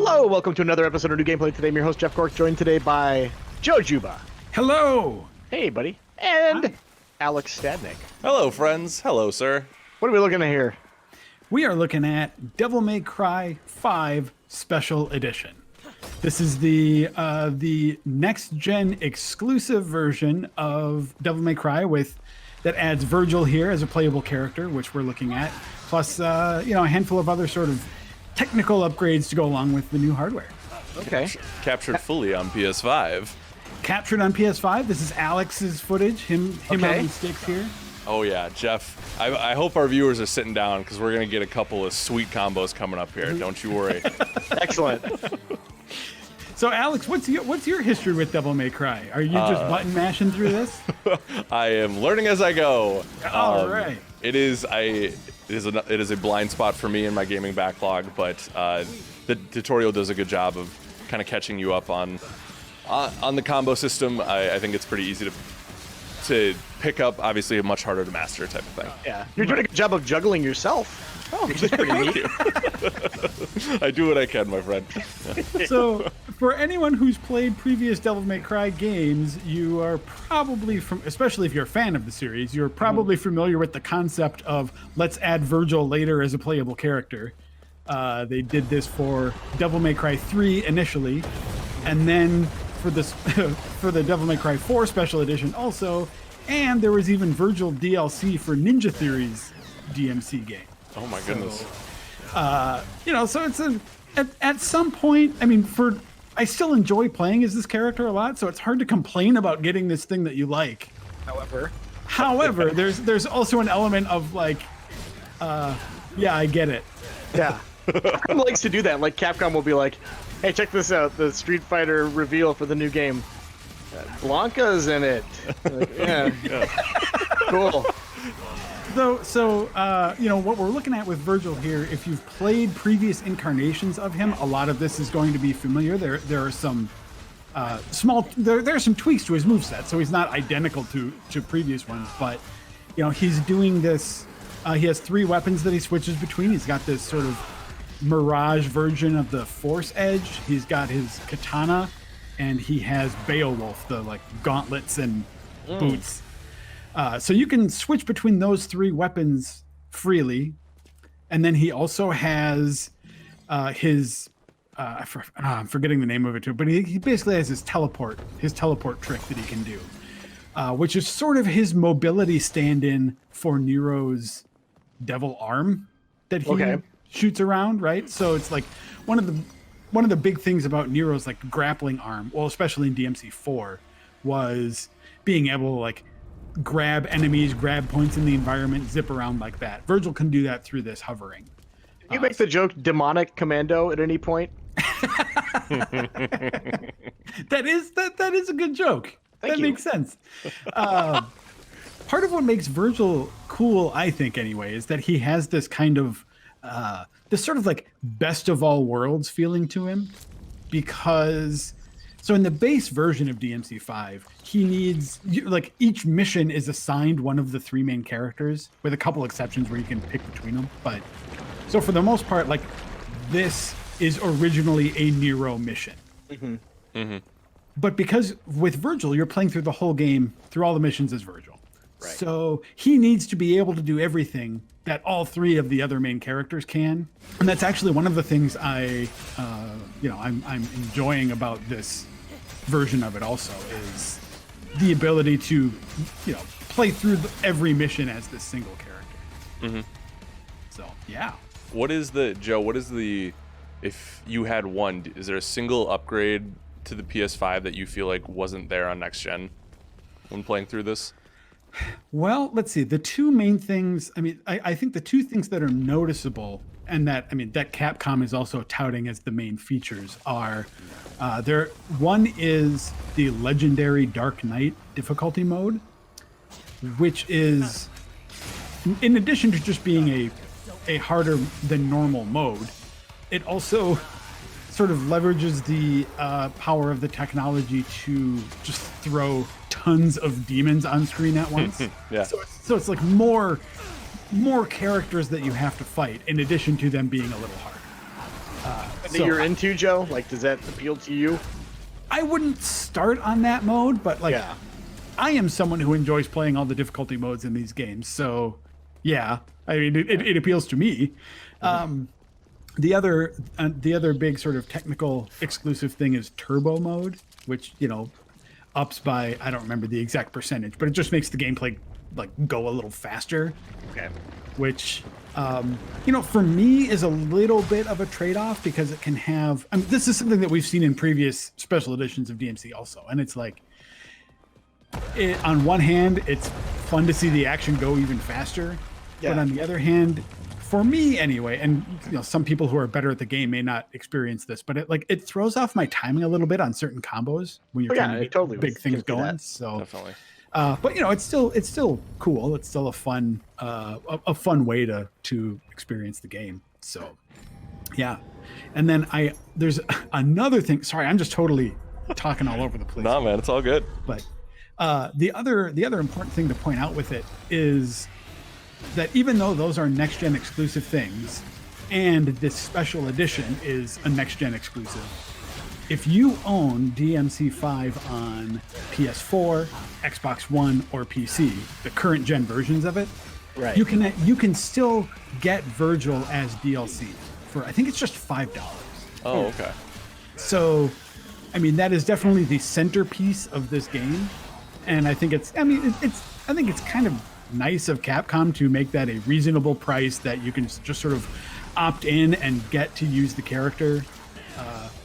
Hello, welcome to another episode of New Gameplay. Today I'm your host, Jeff Cork, joined today by Joe Juba. Hello! Hey, buddy. And Hi. Alex Stadnick. Hello, friends. Hello, sir. What are we looking at here? We are looking at Devil May Cry 5 Special Edition. This is the next-gen exclusive version of Devil May Cry that adds Virgil here as a playable character, which we're looking at, plus a handful of other sort of technical upgrades to go along with the new hardware. Okay. Captured fully on PS5. Captured on PS5. This is Alex's footage, him having sticks here. Oh yeah, Jeff. I hope our viewers are sitting down because we're gonna get a couple of sweet combos coming up here. Don't you worry. Excellent. So Alex, what's your history with Devil May Cry? Are you just button mashing through this? I am learning as I go. All right. It is a blind spot for me in my gaming backlog, but the tutorial does a good job of kind of catching you up on the combo system. I think it's pretty easy to pick up. Obviously, much harder to master type of thing. Yeah, you're doing a good job of juggling yourself. Oh, which is pretty neat. I do what I can, my friend. So, for anyone who's played previous Devil May Cry games, you are probably especially if you're a fan of the series, you're probably familiar with the concept of let's add Virgil later as a playable character. They did this for Devil May Cry 3 initially, and then for this for the Devil May Cry 4 Special Edition also, and there was even Virgil DLC for Ninja Theory's DMC game. Oh my goodness. So it's at some point, I mean, I still enjoy playing as this character a lot, so it's hard to complain about getting this thing that you like. However, there's also an element of like, yeah, I get it. Yeah. Capcom likes to do that. Like, Capcom will be like, hey, check this out, the Street Fighter reveal for the new game. Blanca's in it. Like, yeah. Cool. So what we're looking at with Virgil here, if you've played previous incarnations of him, a lot of this is going to be familiar. There are some there are some tweaks to his moveset, so he's not identical to previous ones, but he's doing this. He has 3 weapons that he switches between. He's got this sort of Mirage version of the Force Edge. He's got his katana, and he has Beowulf, the like gauntlets and boots. So you can switch between those 3 weapons freely, and then he also has his I'm forgetting the name of it too, but he basically has his teleport trick that he can do, which is sort of his mobility stand-in for Nero's devil arm that he shoots around, right? So it's like one of the big things about Nero's like grappling arm, well, especially in DMC4, was being able to like grab enemies, grab points in the environment, zip around like that. Virgil can do that through this hovering. Can you make the joke demonic commando at any point? That is a good joke. Thank you. Makes sense. Part of what makes Virgil cool, I think anyway, is that he has this kind of this sort of like best of all worlds feeling to him, because so in the base version of DMC5, he needs, like, each mission is assigned one of the 3 main characters, with a couple exceptions where you can pick between them. But so for the most part, like, this is originally a Nero mission. Mm-hmm. Mm-hmm. But because with Virgil, you're playing through the whole game, through all the missions as Virgil. Right. So he needs to be able to do everything that all 3 of the other main characters can. And that's actually one of the things I'm enjoying about this version of it also, is the ability to play through every mission as this single character. Mm-hmm. So yeah. What is the if you had one, is there a single upgrade to the PS5 that you feel like wasn't there on next gen when playing through this? Well, let's see. The 2 main things, I think the 2 things that are noticeable, and that Capcom is also touting as the main features, are one is the legendary Dark Knight difficulty mode, which is, in addition to just being a harder than normal mode, it also sort of leverages the power of the technology to just throw tons of demons on screen at once. Yeah. So it's like more characters that you have to fight, in addition to them being a little harder. that you're into, Joe? Like, does that appeal to you? I wouldn't start on that mode, but like, Yeah. I am someone who enjoys playing all the difficulty modes in these games. So, yeah, I mean, it appeals to me. The other big sort of technical exclusive thing is turbo mode, which, you know, ups by, I don't remember the exact percentage, but it just makes the gameplay like go a little faster. Okay. Which, you know, for me is a little bit of a trade-off because it can have, I mean, this is something that we've seen in previous special editions of DMC also. And it's like, on one hand, it's fun to see the action go even faster. Yeah. But on the other hand, for me anyway, and you know, some people who are better at the game may not experience this, but it throws off my timing a little bit on certain combos when you're trying to get totally big things going. that. So Definitely. but you know, it's still cool. It's still a fun way to experience the game. So yeah. And then there's another thing. Sorry, I'm just totally talking all over the place. No, man, it's all good. But the other important thing to point out with it is that even though those are next gen exclusive things, and this special edition is a next gen exclusive, if you own DMC5 on PS4, Xbox One, or PC, the current gen versions of it, Right. you can still get Virgil as DLC for, I think it's just $5. Oh, okay. So, I mean, that is definitely the centerpiece of this game, and I think it's kind of nice of Capcom to make that a reasonable price that you can just sort of opt in and get to use the character.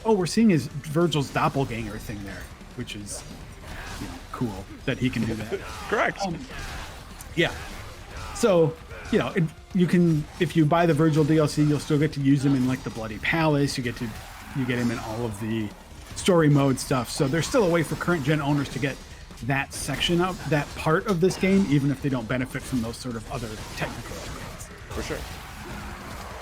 We're seeing his Virgil's doppelganger thing there, which is, you know, cool that he can do that. Correct. Yeah. So, you know, you can, if you buy the Virgil DLC, you'll still get to use him in like the Bloody Palace. You get him in all of the story mode stuff. So there's still a way for current gen owners to get that section of that part of this game, even if they don't benefit from those sort of other technical upgrades. For sure.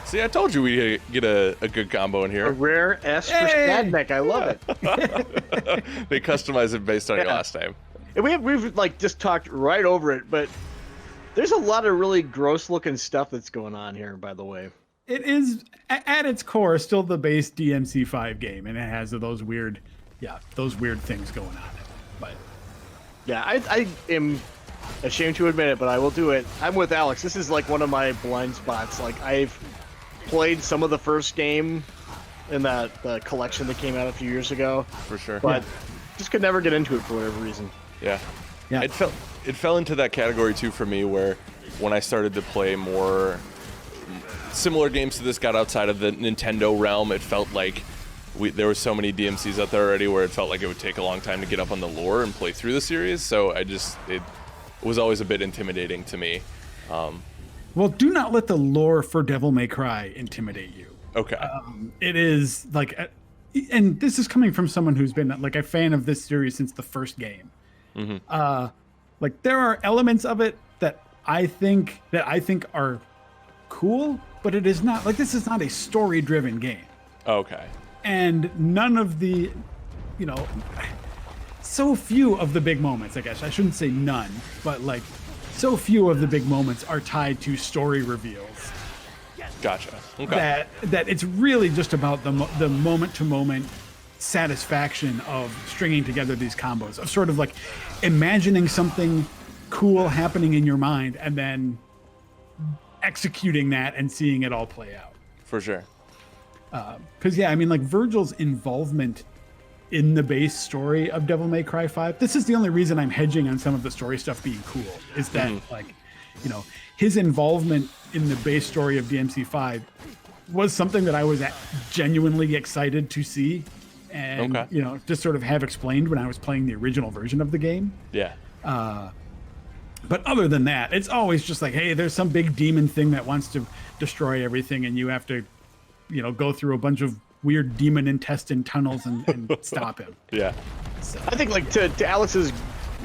See, I told you we'd get a good combo in A here. rare S for Stadneck. I love it. They customize it based on your last name. And we've like just talked right over it, but there's a lot of really gross looking stuff that's going on here, by the way. It is at its core still the base DMC5 game, and it has those weird things going on in it. But Yeah, I am ashamed to admit it, but I will do it. I'm with Alex. This is like one of my blind spots. Like, I've played some of the first game in the collection that came out a few years ago, For sure. but just could never get into it for whatever reason. Yeah. Yeah. It fell into that category too for me, where when I started to play more similar games to this, got outside of the Nintendo realm, it felt like there were so many DMCs out there already where it felt like it would take a long time to get up on the lore and play through the series. So it was always a bit intimidating to me. well, do not let the lore for Devil May Cry intimidate you. Okay. It is like, and this is coming from someone who's been like a fan of this series since the first game. Like, there are elements of it that I think are cool, but it is not like, this is not a story-driven game. Okay. And none of the, you know, so few of the big moments, I guess I shouldn't say none, but like, so few of the big moments are tied to story reveals. Gotcha. Okay. That it's really just about the moment to moment satisfaction of stringing together these combos, of sort of like imagining something cool happening in your mind and then executing that and seeing it all play out. For sure. Because yeah, I mean, like, Virgil's involvement in the base story of Devil May Cry 5, this is the only reason I'm hedging on some of the story stuff being cool, is that like, you know, his involvement in the base story of DMC5 was something that I was genuinely excited to see and, you know, just sort of have explained when I was playing the original version of the game. Yeah. But other than that, it's always just like, hey, there's some big demon thing that wants to destroy everything, and you have to, you know, go through a bunch of weird demon intestine tunnels and stop him. Yeah. So, I think, like, to Alex's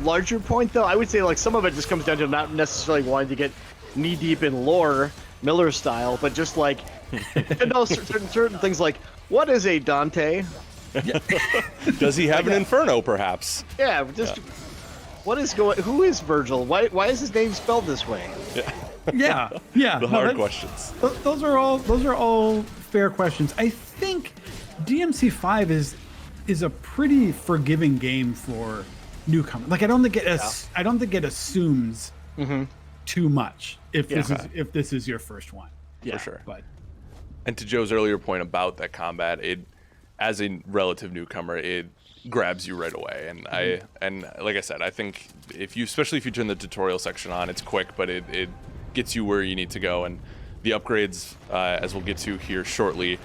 larger point, though, I would say, like, some of it just comes down to not necessarily wanting to get knee deep in lore, Miller style, but just like, you know, certain things like, what is a Dante? Does he have an Inferno, perhaps? Yeah, just what is going? Who is Virgil? Why is his name spelled this way? yeah. The hard questions. Those are all fair questions. I think DMC5 is a pretty forgiving game for newcomers. Like I don't think it assumes too much if this is your first one. For sure. But And to Joe's earlier point about that combat, as a relative newcomer, it grabs you right away. And like I said, I think especially if you turn the tutorial section on, it's quick, but it gets you where you need to go. And the upgrades, as we'll get to here shortly,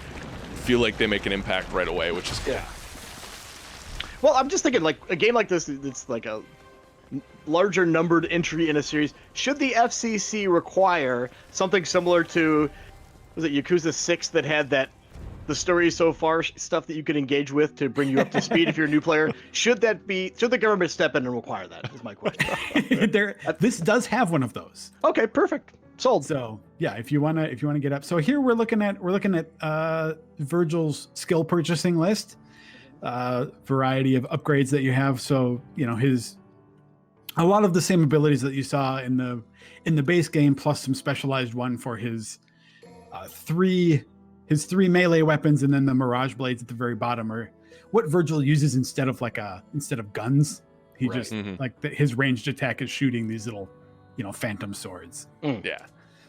feel like they make an impact right away, which is cool. Yeah. Well, I'm just thinking, like, a game like this, it's like a larger numbered entry in a series. Should the FCC require something similar to, was it Yakuza 6 that had the story so far stuff that you could engage with to bring you up to speed if you're a new player? Should the government step in and require that? Is my question. This does have one of those. Okay, perfect. Sold. So yeah, if you wanna get up. So here we're looking at Virgil's skill purchasing list, variety of upgrades that you have. So a lot of the same abilities that you saw in the base game, plus some specialized one for his three melee weapons, and then the mirage blades at the very bottom are what Virgil uses instead of guns. He just his ranged attack is shooting these little phantom swords. Yeah.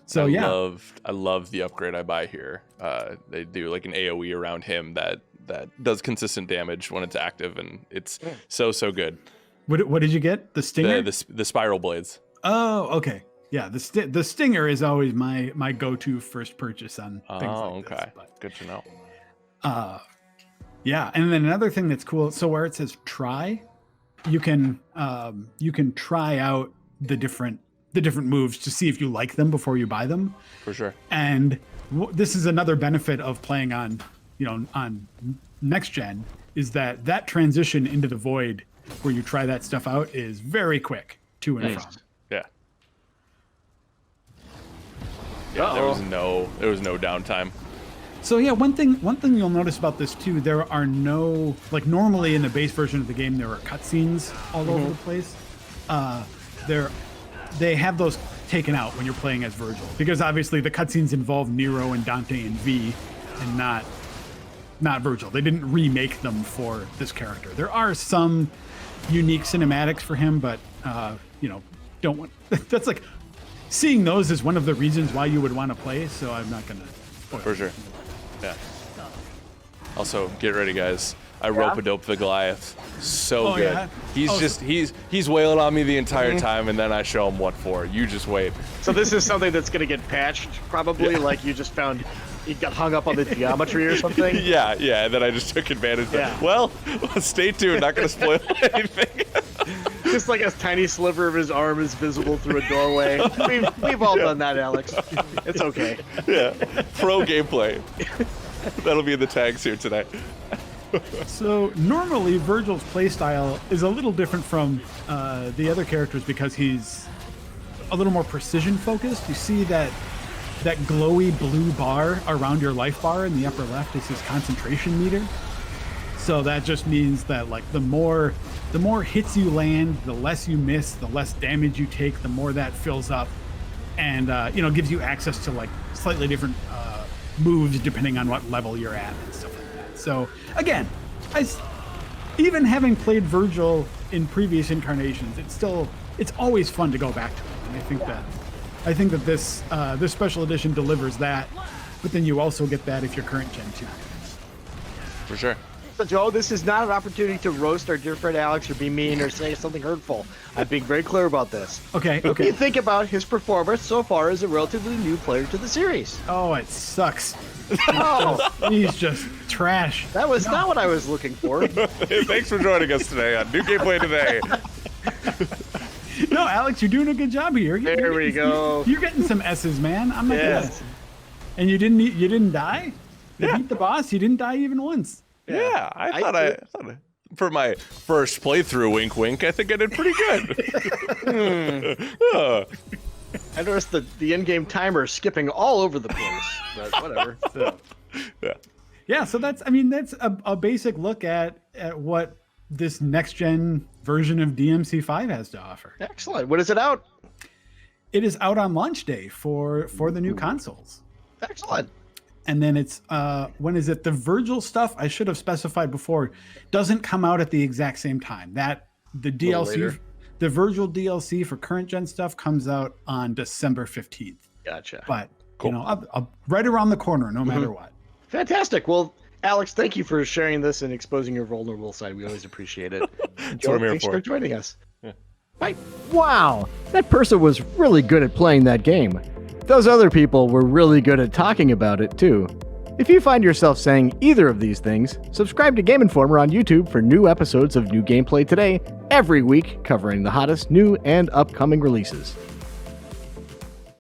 So I love the upgrade I buy here. They do like an AoE around him that does consistent damage when it's active, and it's so good. What did you get? The stinger? The spiral blades. Oh, okay. Yeah, the stinger is always my go-to first purchase on things like this. Okay. But, good to know. yeah, and then another thing that's cool. So where it says try, you can try out the different moves to see if you like them before you buy them. For sure. And this is another benefit of playing on next gen, is that transition into the void where you try that stuff out is very quick to and from. Yeah. Yeah, there was no downtime. So yeah, one thing you'll notice about this too, there are no, like normally in the base version of the game there are cutscenes all over the place. They have those taken out when you're playing as Virgil, because obviously the cutscenes involve Nero and Dante and V, and not Virgil. They didn't remake them for this character. There are some unique cinematics for him, but don't want. That's like seeing those is one of the reasons why you would want to play. So I'm not gonna. For sure. Yeah. Also, get ready, guys. I rope-a-dope the Goliath. So good. Yeah? He's wailing on me the entire time, and then I show him what for. You just wait. So this is something that's going to get patched, probably. Like you just found he got hung up on the geometry or something. Yeah. And then I just took advantage. Yeah. Well, stay tuned. Not going to spoil anything. Just like a tiny sliver of his arm is visible through a doorway. We've all done that, Alex. It's okay. Yeah. Pro gameplay. That'll be in the tags here tonight. So normally Virgil's playstyle is a little different from the other characters because he's a little more precision focused. You see that glowy blue bar around your life bar in the upper left is his concentration meter. So that just means that like the more hits you land, the less you miss, the less damage you take, the more that fills up, and gives you access to like slightly different moves depending on what level you're at and stuff like that. So again, even having played Virgil in previous incarnations, it's always fun to go back to it. And I think that this special edition delivers that, but then you also get that if you're current gen 2. For sure. So Joe, this is not an opportunity to roast our dear friend Alex or be mean or say something hurtful. I'm being very clear about this. Okay. What do you think about his performance so far as a relatively new player to the series? Oh, it sucks. Oh, He's just trash. that was not what I was looking for. Hey, thanks for joining us today on New Gameplay Today. No, Alex, you're doing a good job here. There we go. You're getting some S's, man. I'm not Yes. good. And you didn't die? You beat the boss. You didn't die even once. Yeah, I thought for my first playthrough, wink, wink, I think I did pretty good. I noticed the in-game timer skipping all over the place, but whatever. Yeah, so that's a basic look at what this next-gen version of DMC5 has to offer. Excellent. When is it out? It is out on launch day for the new consoles. Excellent. And then it's when is it? The Virgil stuff, I should have specified before, doesn't come out at the exact same time. That the DLC, the Virgil DLC for current gen stuff comes out on December 15th. Gotcha. But you know, I'll right around the corner, no matter what. Fantastic. Well, Alex, thank you for sharing this and exposing your vulnerable side. We always appreciate it. Thanks for joining us. Yeah. Bye. Wow, that person was really good at playing that game. Those other people were really good at talking about it, too. If you find yourself saying either of these things, subscribe to Game Informer on YouTube for new episodes of New Gameplay Today every week, covering the hottest new and upcoming releases.